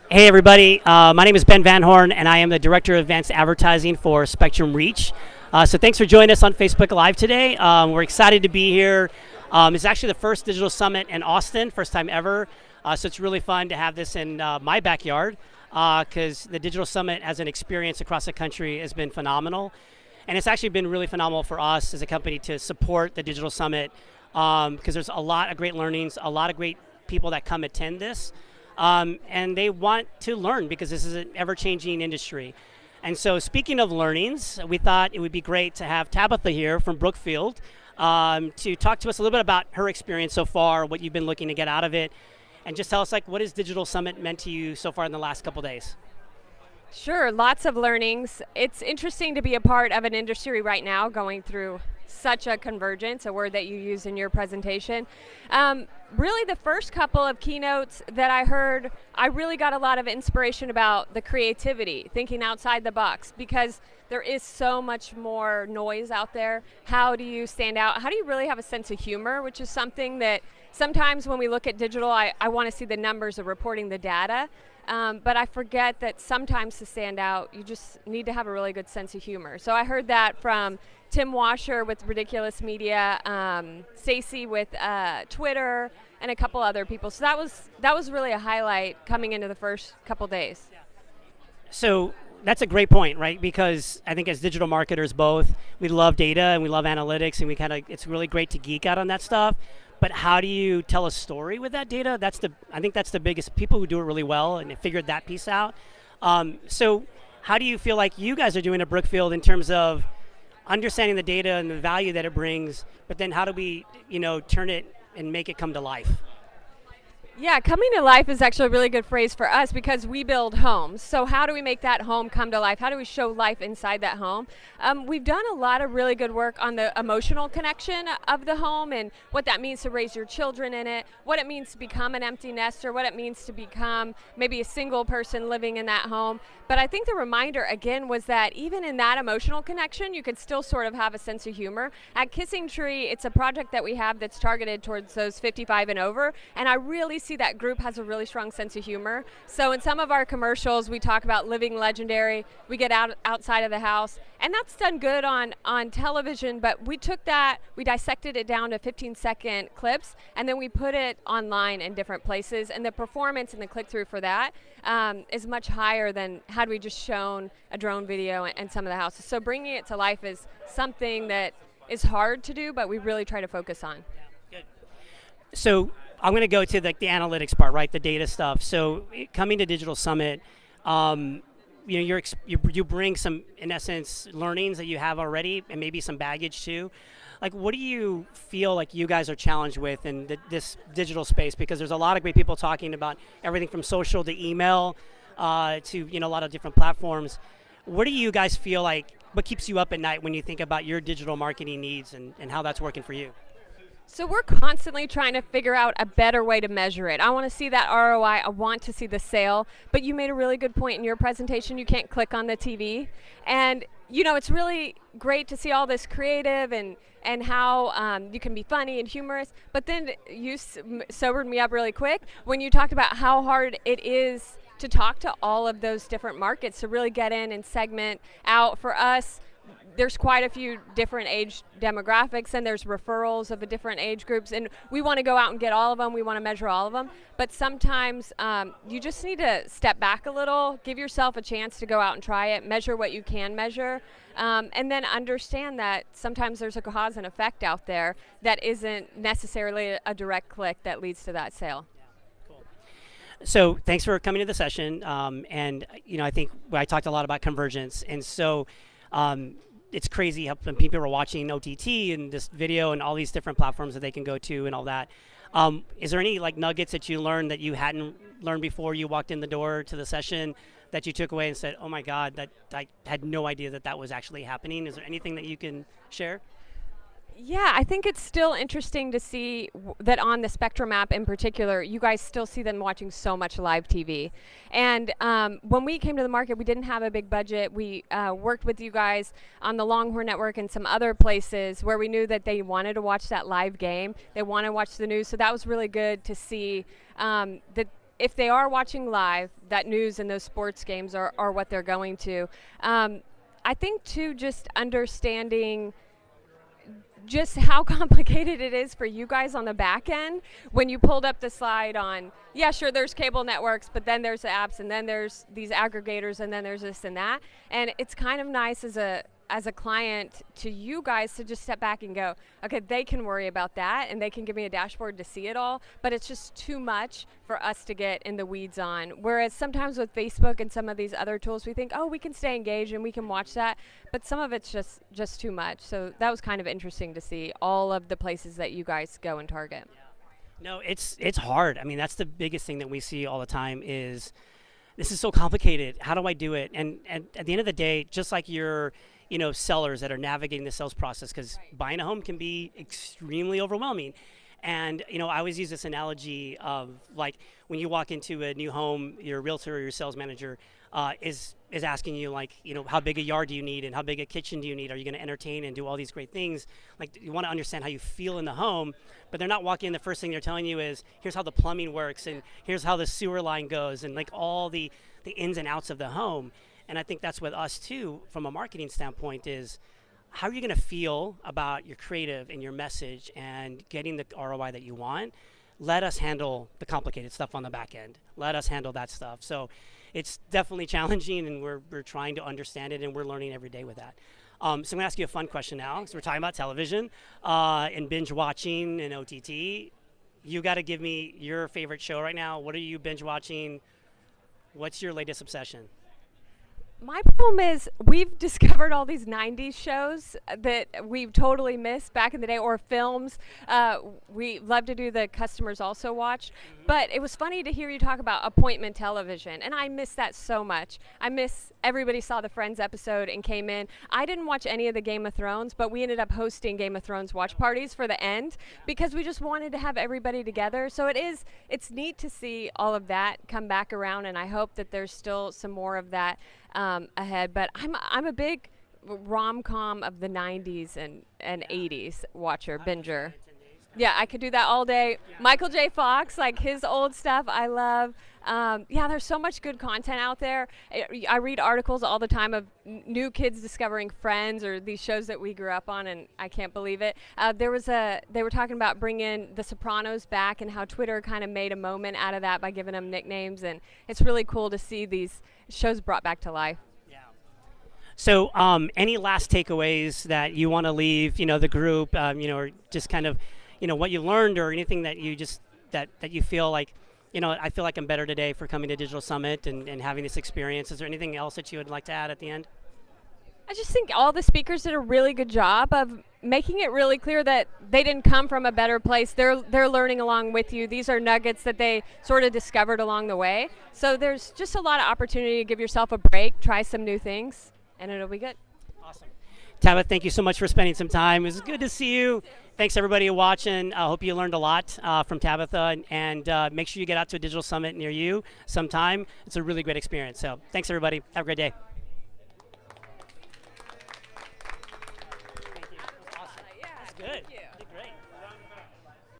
Hey everybody, my name is Ben Van Horn and I am the Director of Advanced Advertising for Spectrum Reach. So thanks for joining us on Facebook Live today. We're excited to be here. It's actually the first digital summit in Austin, first time ever. So it's really fun to have this in my backyard because the digital summit as an experience across the country has been phenomenal. And it's actually been really phenomenal for us as a company to support the digital summit because there's a lot of great learnings, a lot of great people that come attend this. And they want to learn because this is an ever-changing industry. And so speaking of learnings, we thought it would be great to have Tabitha here from Brookfield to talk to us a little bit about her experience so far, what you've been looking to get out of it, and just tell us what has Digital Summit meant to you so far in the last couple days? Sure, lots of learnings. It's interesting to be a part of an industry right now going through such a convergence, a word that you used in your presentation. Really the first couple of keynotes that I heard, I really got a lot of inspiration about the creativity, thinking outside the box, because there is so much more noise out there. How do you stand out? How do you really have a sense of humor, which is something that sometimes when we look at digital, I want to see the numbers of reporting the data. But I forget that sometimes to stand out, you just need to have a really good sense of humor. So I heard that from Tim Washer with Ridiculous Media, Stacy with Twitter, and a couple other people. So that was really a highlight coming into the first couple days. So that's a great point, right? Because I think as digital marketers both, we love data and we love analytics and it's really great to geek out on that stuff. But how do you tell a story with that data? I think that's the biggest, people who do it really well and figured that piece out. So how do you feel like you guys are doing at Brookfield in terms of understanding the data and the value that it brings, but then how do we, turn it and make it come to life? Yeah, coming to life is actually a really good phrase for us because we build homes. So how do we make that home come to life? How do we show life inside that home? We've done a lot of really good work on the emotional connection of the home and what that means to raise your children in it, what it means to become an empty nester, what it means to become maybe a single person living in that home. But I think the reminder again was that even in that emotional connection, you could still sort of have a sense of humor. At Kissing Tree, it's a project that we have that's targeted towards those 55 and over, and I really see that group has a really strong sense of humor. So in some of our commercials, we talk about living legendary. We get outside of the house, and that's done good on television, but we took that, we dissected it down to 15-second clips, and then we put it online in different places, and the performance and the click-through for that is much higher than had we just shown a drone video and some of the houses. So bringing it to life is something that is hard to do, but we really try to focus on. Yeah, good. So I'm going to go to the analytics part, right? The data stuff. So coming to Digital Summit, you bring some, in essence, learnings that you have already, and maybe some baggage too. What do you feel like you guys are challenged with in this digital space? Because there's a lot of great people talking about everything from social to email to a lot of different platforms. What do you guys feel like? What keeps you up at night when you think about your digital marketing needs and how that's working for you? So we're constantly trying to figure out a better way to measure it. I want to see that ROI. I want to see the sale. But you made a really good point in your presentation. You can't click on the TV. And, it's really great to see all this creative and how you can be funny and humorous. But then you sobered me up really quick when you talked about how hard it is to talk to all of those different markets, to really get in and segment out. For us, there's quite a few different age demographics, and there's referrals of the different age groups, and we want to go out and get all of them. We want to measure all of them, but sometimes you just need to step back a little, give yourself a chance to go out and try it, measure what you can measure, and then understand that sometimes there's a cause and effect out there that isn't necessarily a direct click that leads to that sale. So thanks for coming to the session, and I think I talked a lot about convergence, and so it's crazy how people are watching OTT and this video and all these different platforms that they can go to and all that. Is there any nuggets that you learned that you hadn't learned before you walked in the door to the session that you took away and said, oh my God, that I had no idea that was actually happening? Is there anything that you can share? Yeah, I think it's still interesting to see that on the Spectrum app in particular, you guys still see them watching so much live TV. And when we came to the market, we didn't have a big budget. We worked with you guys on the Longhorn Network and some other places where we knew that they wanted to watch that live game. They want to watch the news. So that was really good to see that if they are watching live, that news and those sports games are what they're going to. I think too, just understanding just how complicated it is for you guys on the back end. When you pulled up the slide on, yeah, sure, there's cable networks, but then there's the apps, and then there's these aggregators, and then there's this and that. And it's kind of nice as a client to you guys to just step back and go, okay, they can worry about that and they can give me a dashboard to see it all, but it's just too much for us to get in the weeds on. Whereas sometimes with Facebook and some of these other tools, we think, oh, we can stay engaged and we can watch that, but some of it's just too much. So that was kind of interesting to see all of the places that you guys go and target. Yeah. No, it's hard. I mean, that's the biggest thing that we see all the time is this is so complicated. How do I do it? And at the end of the day, just like your sellers that are navigating the sales process, because buying a home can be extremely overwhelming. And, I always use this analogy of like when you walk into a new home, your realtor or your sales manager is asking you like, how big a yard do you need and how big a kitchen do you need? Are you going to entertain and do all these great things? Like you want to understand how you feel in the home, but they're not walking in. The first thing they're telling you is here's how the plumbing works and here's how the sewer line goes and like all the ins and outs of the home. And I think that's with us too, from a marketing standpoint, is how are you going to feel about your creative and your message and getting the ROI that you want? Let us handle the complicated stuff on the back end. Let us handle that stuff. So it's definitely challenging, and we're trying to understand it, and we're learning every day with that. So I'm going to ask you a fun question now, because we're talking about television and binge watching and OTT. You got to give me your favorite show right now. What are you binge watching? What's your latest obsession? My problem is we've discovered all these 90s shows that we've totally missed back in the day, or films. We love to do the customers also watch, but it was funny to hear you talk about appointment television, and I miss that so much. I miss everybody saw the Friends episode and came in. I didn't watch any of the Game of Thrones, but we ended up hosting Game of Thrones watch parties for the end because we just wanted to have everybody together. So it's neat to see all of that come back around, and I hope that there's still some more of that ahead. But I'm a big rom-com of the 90s and 80s watcher, binger. Yeah, I could do that all day. Yeah. Michael J. Fox, like his old stuff, I love. Yeah, there's so much good content out there. I read articles all the time of new kids discovering Friends or these shows that we grew up on, and I can't believe it. They were talking about bringing The Sopranos back and how Twitter kind of made a moment out of that by giving them nicknames, and it's really cool to see these shows brought back to life. Yeah. So any last takeaways that you want to leave, the group, or just kind of, what you learned or anything that you just, that you feel like, I feel like I'm better today for coming to Digital Summit and having this experience. Is there anything else that you would like to add at the end? I just think all the speakers did a really good job of making it really clear that they didn't come from a better place. They're learning along with you. These are nuggets that they sort of discovered along the way. So there's just a lot of opportunity to give yourself a break, try some new things, and it'll be good. Awesome. Tabitha, thank you so much for spending some time. It was good to see you. Thanks everybody watching. I hope you learned a lot from Tabitha, and make sure you get out to a Digital Summit near you sometime. It's a really great experience. So thanks everybody. Have a great day.